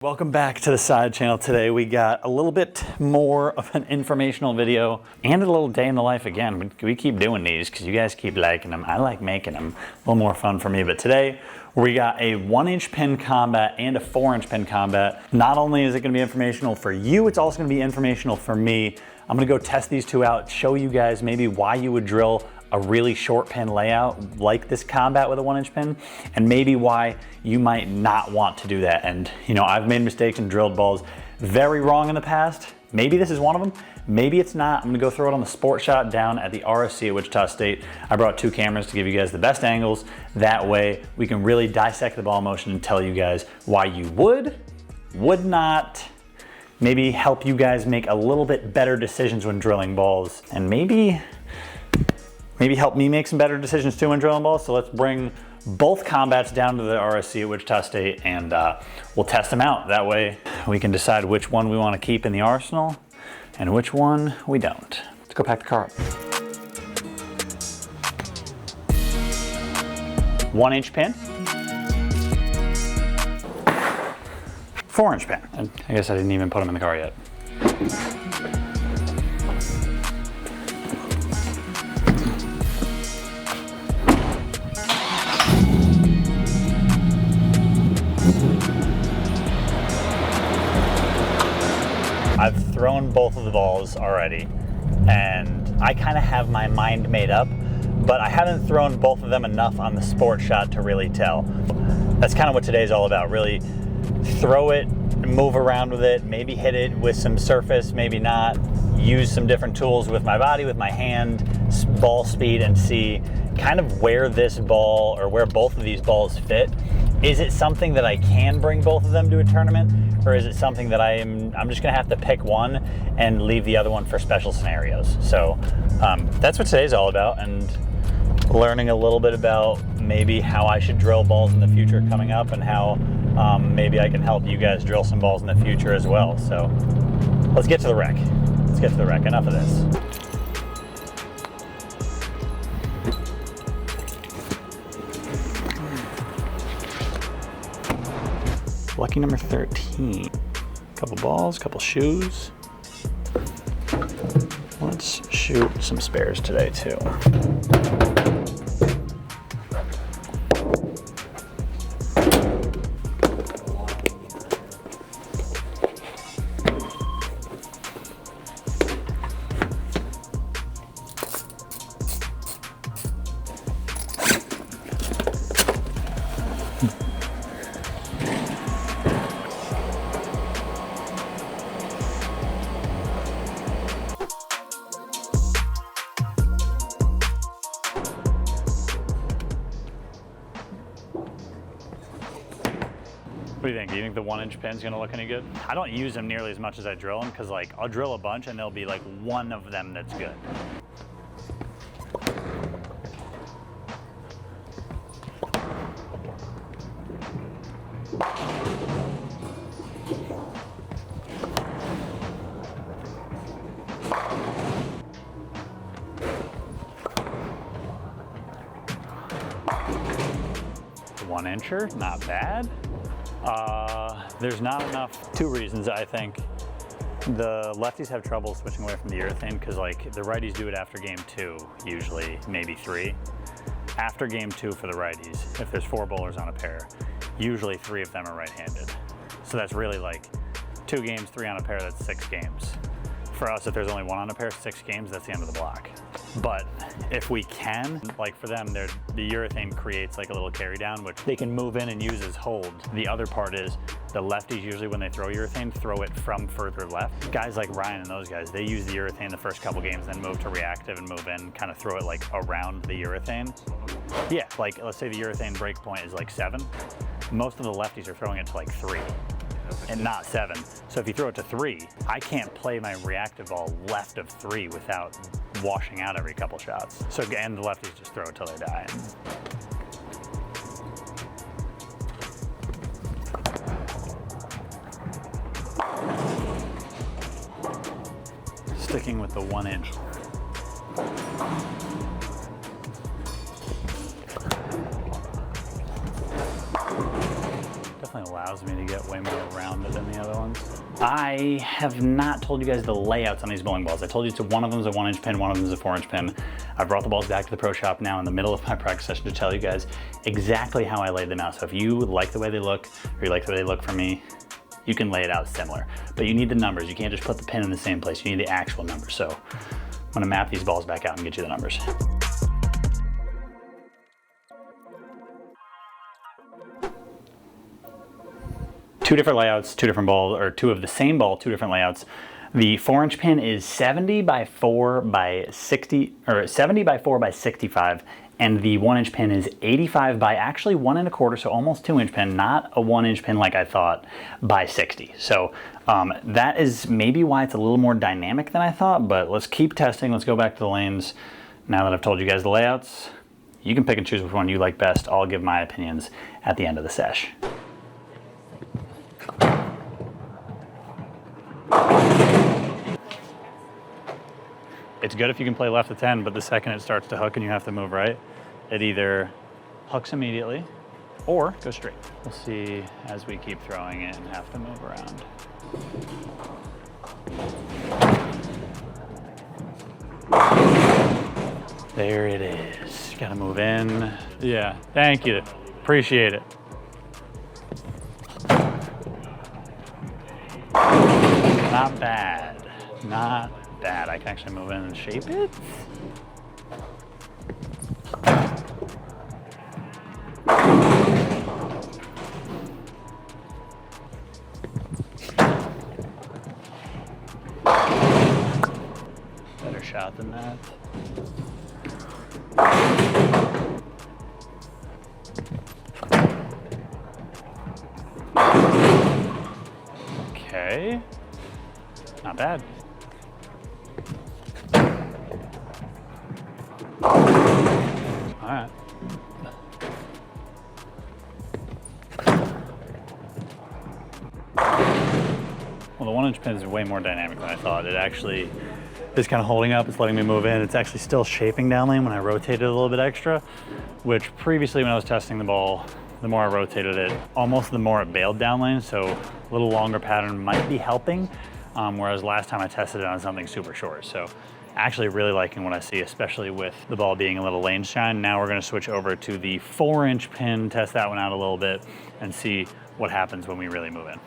Welcome back to the side channel. Today we got a little bit more of an informational video and a little day in the life again. We keep doing these because you guys keep liking them. I like making them. A little more fun for me. But today we got a 1-inch pin combat and a 4-inch pin combat. Not only is it going to be informational for you, it's also going to be informational for me. I'm going to go test these two out, show you guys maybe why you would drill a really short pin layout like this combat with a 1-inch pin, and maybe why you might not want to do that. And you know, I've made mistakes and drilled balls very wrong in the past. Maybe this is one of them, maybe it's not. I'm gonna go throw it on the sport shot down at the RSC at Wichita State. I brought 2 cameras to give you guys the best angles. That way we can really dissect the ball motion and tell you guys why you would not, maybe help you guys make a little bit better decisions when drilling balls, and maybe help me make some better decisions too when drilling balls. So let's bring both combats down to the RSC at Wichita State and we'll test them out. That way we can decide which one we want to keep in the arsenal and which one we don't. Let's go pack the car up. 1-inch pin. 4-inch pin. And I guess I didn't even put them in the car yet. I've thrown both of the balls already, and I kind of have my mind made up, but I haven't thrown both of them enough on the sport shot to really tell. That's kind of what today's all about. Really throw it, move around with it, maybe hit it with some surface, maybe not. Use some different tools with my body, with my hand, ball speed, and see kind of where this ball or where both of these balls fit. Is it something that I can bring both of them to a tournament, or is it something that I'm just gonna have to pick one and leave the other one for special scenarios? So that's what today's all about, and learning a little bit about maybe how I should drill balls in the future coming up, and how maybe I can help you guys drill some balls in the future as well. So let's get to the wreck. Let's get to the wreck. Enough of this. Lucky number 13. Couple balls, couple shoes. Let's shoot some spares today too. What do you think? Do you think the 1-inch pin's gonna look any good? I don't use them nearly as much as I drill them, because like I'll drill a bunch and there'll be like one of them that's good. The 1-incher, not bad. There's not enough. 2 reasons, I think. The lefties have trouble switching away from the urethane because like the righties do it after game 2, usually, maybe 3. After game 2 for the righties, if there's 4 bowlers on a pair, usually 3 of them are right-handed. So that's really like 2 games, 3 on a pair, that's 6 games. For us, if there's only 1 on a pair, 6 games, that's the end of the block. But if we can, like for them, the urethane creates like a little carry down, which they can move in and use as hold. The other part is the lefties usually when they throw urethane, throw it from further left. Guys like Ryan and those guys, they use the urethane the first couple games, then move to reactive and move in, kind of throw it like around the urethane. Yeah, like let's say the urethane break point is like 7. Most of the lefties are throwing it to like 3. And not 7. So if you throw it to 3, I can't play my reactive ball left of 3 without washing out every couple shots. So and the lefties just throw it till they die. Sticking with the 1-inch. definitely allows me to get way more rounded than the other ones. I have not told you guys the layouts on these bowling balls. I told you one of them is a 1-inch pin, one of them is a 4-inch pin. I brought the balls back to the pro shop now in the middle of my practice session to tell you guys exactly how I laid them out. So if you like the way they look, or you like the way they look for me, you can lay it out similar. But you need the numbers. You can't just put the pin in the same place. You need the actual numbers. So I'm gonna map these balls back out and get you the numbers. Two different layouts, two different balls, or two of the same ball, two different layouts. The 4-inch pin is 70 by 4 by 60, or 70 by 4 by 65, and the 1-inch pin is 85 by actually 1 1/4, so almost 2-inch pin, not a 1-inch pin like I thought, by 60. So that is maybe why it's a little more dynamic than I thought, but let's keep testing. Let's go back to the lanes. Now that I've told you guys the layouts, you can pick and choose which one you like best. I'll give my opinions at the end of the sesh. It's good if you can play left to 10, but the second it starts to hook and you have to move right, it either hooks immediately or goes straight. We'll see as we keep throwing it and have to move around. There it is. Gotta move in. Yeah, thank you. Appreciate it. Not bad. Not bad. I can actually move in and shape it. Better shot than that. Okay. Not bad. All right. Well, the 1-inch pin is way more dynamic than I thought. It actually is kind of holding up. It's letting me move in. It's actually still shaping down lane when I rotate it a little bit extra, which previously when I was testing the ball, the more I rotated it, almost the more it bailed down lane. So a little longer pattern might be helping, whereas last time I tested it on something super short. So actually really liking what I see, especially with the ball being a little lane shine. Now we're gonna switch over to the 4-inch pin, test that one out a little bit, and see what happens when we really move in.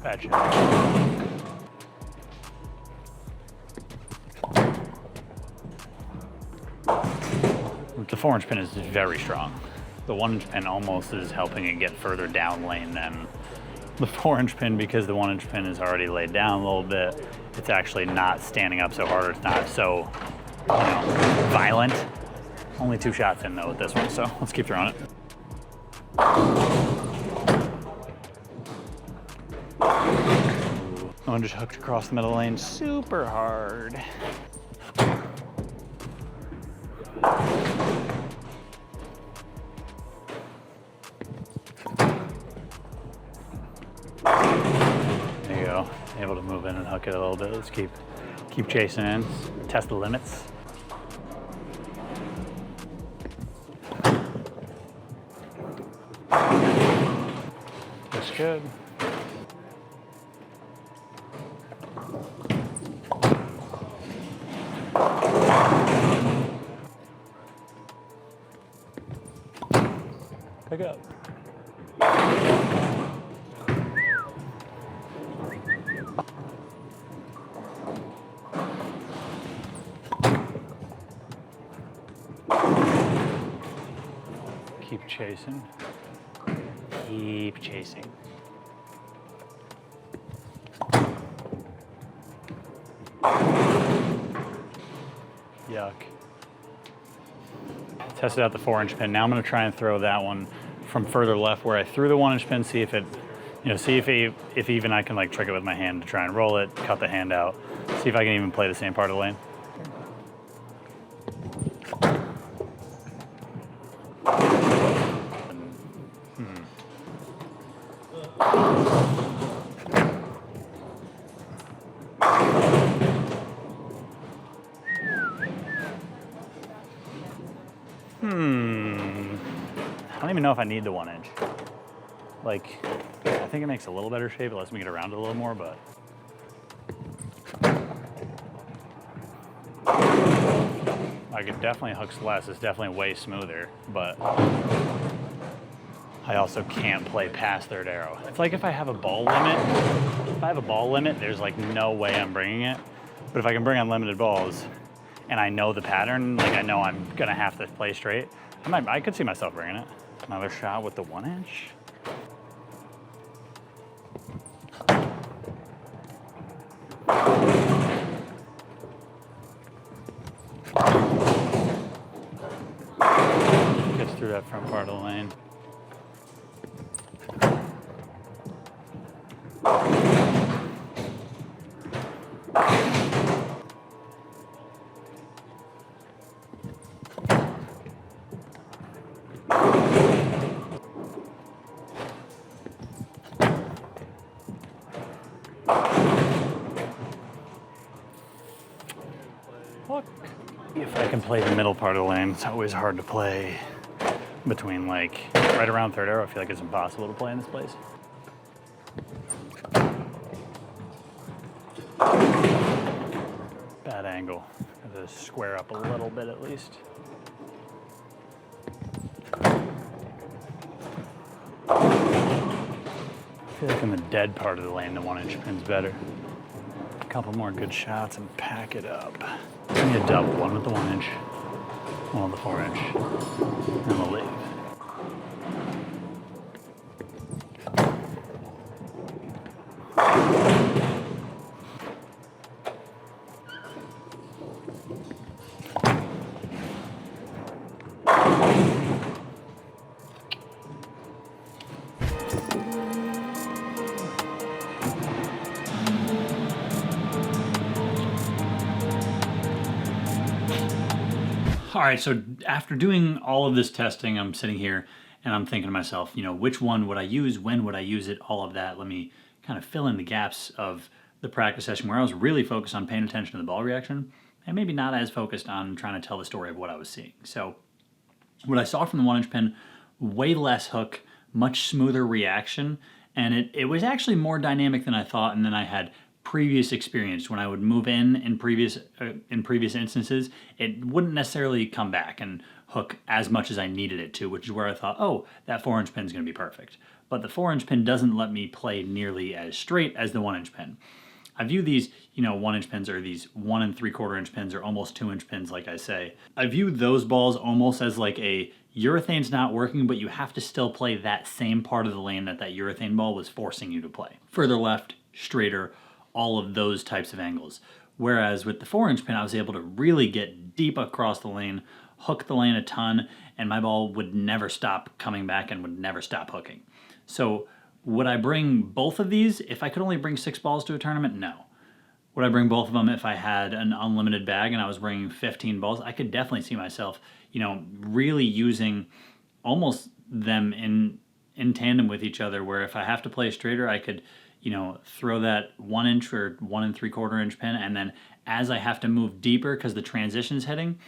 Bad shot. The 4-inch pin is very strong. The 1-inch pin almost is helping it get further down lane than the 4-inch pin, because the 1-inch pin is already laid down a little bit. It's actually not standing up so hard. It's not so, violent. Only 2 shots in though with this one, so let's keep throwing it. One just hooked across the middle lane super hard. There you go. Able to move in and hook it a little bit. Let's keep chasing in, test the limits. Looks good. Pick up. Keep chasing. Keep chasing. Yuck. Tested out the 4-inch pin. Now I'm going to try and throw that one from further left where I threw the 1-inch pin, see if it, see if even I can like trick it with my hand to try and roll it, cut the hand out, see if I can even play the same part of the lane. I don't even know if I need the 1 inch. Like, I think it makes a little better shape. It lets me get around it a little more, but. I could definitely hook less. It's definitely way smoother, but I also can't play past third arrow. It's like if I have a ball limit, there's like no way I'm bringing it. But if I can bring unlimited balls and I know the pattern, like I know I'm gonna have to play straight, I could see myself bringing it. Another shot with the 1 inch. Gets through that front part of the lane. If I can play the middle part of the lane, it's always hard to play between like right around third arrow. I feel like it's impossible to play in this place. Bad angle. Have to square up a little bit at least. I feel like in the dead part of the lane, the 1 inch pin's better. A couple more good shots and pack it up. I need a double, one with the 1 inch, one with the 4 inch, and we'll leave. All right, so after doing all of this testing, I'm sitting here and I'm thinking to myself, you know, which one would I use? When would I use it? All of that. Let me kind of fill in the gaps of the practice session where I was really focused on paying attention to the ball reaction and maybe not as focused on trying to tell the story of what I was seeing. So what I saw from the 1 inch pin, way less hook, much smoother reaction, and it was actually more dynamic than I thought and than I had previous experience. When I would move in previous instances, it wouldn't necessarily come back and hook as much as I needed it to, which is where I thought, oh, that 4 inch pin is going to be perfect. But the 4 inch pin doesn't let me play nearly as straight as the 1 inch pin. I view these, 1 inch pins or these 1 3/4 inch pins or almost 2 inch pins, like I say. I view those balls almost as like a urethane's not working, but you have to still play that same part of the lane that urethane ball was forcing you to play. Further left, straighter, all of those types of angles. Whereas with the 4 inch pin, I was able to really get deep across the lane, hook the lane a ton, and my ball would never stop coming back and would never stop hooking. So would I bring both of these? If I could only bring 6 balls to a tournament, no. Would I bring both of them if I had an unlimited bag and I was bringing 15 balls? I could definitely see myself, really using almost them in tandem with each other, where if I have to play straighter, I could throw that 1 inch or 1 3/4 inch pin, and then as I have to move deeper because the transition's hitting,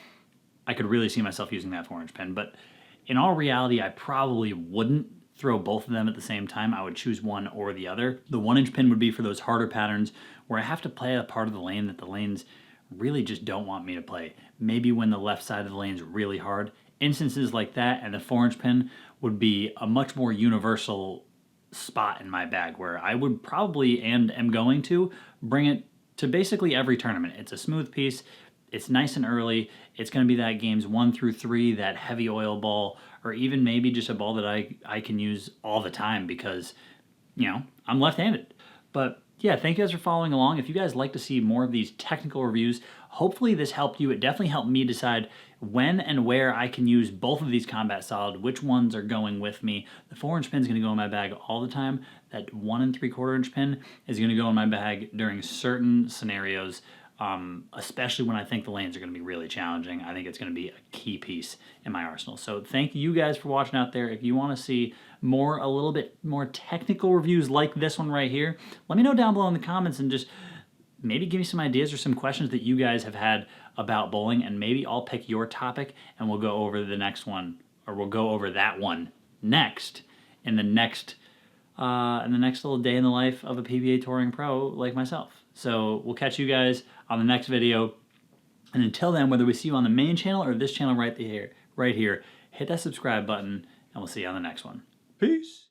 I could really see myself using that 4 inch pin. But in all reality, I probably wouldn't throw both of them at the same time. I would choose one or the other. The 1 inch pin would be for those harder patterns where I have to play a part of the lane that the lanes really just don't want me to play. Maybe when the left side of the lane's really hard. Instances like that, and the 4 inch pin would be a much more universal spot in my bag where I would probably and am going to bring it to basically every tournament. It's a smooth piece. It's nice and early. It's going to be that games 1 through 3, that heavy oil ball, or even maybe just a ball that I can use all the time because, I'm left-handed. But yeah, thank you guys for following along. If you guys like to see more of these technical reviews, hopefully this helped you. It definitely helped me decide when and where I can use both of these Combat Solid, which ones are going with me. The 4 inch pin is going to go in my bag all the time. That 1 3/4 inch pin is going to go in my bag during certain scenarios, especially when I think the lanes are going to be really challenging. I think it's going to be a key piece in my arsenal. So thank you guys for watching out there. If you want to see a little bit more technical reviews like this one right here, let me know down below in the comments and just maybe give me some ideas or some questions that you guys have had about bowling, and maybe I'll pick your topic and we'll go over the next one, or we'll go over that one next in the next little day in the life of a PBA touring pro like myself. So we'll catch you guys on the next video. And until then, whether we see you on the main channel or this channel right here, hit that subscribe button, and we'll see you on the next one. Peace.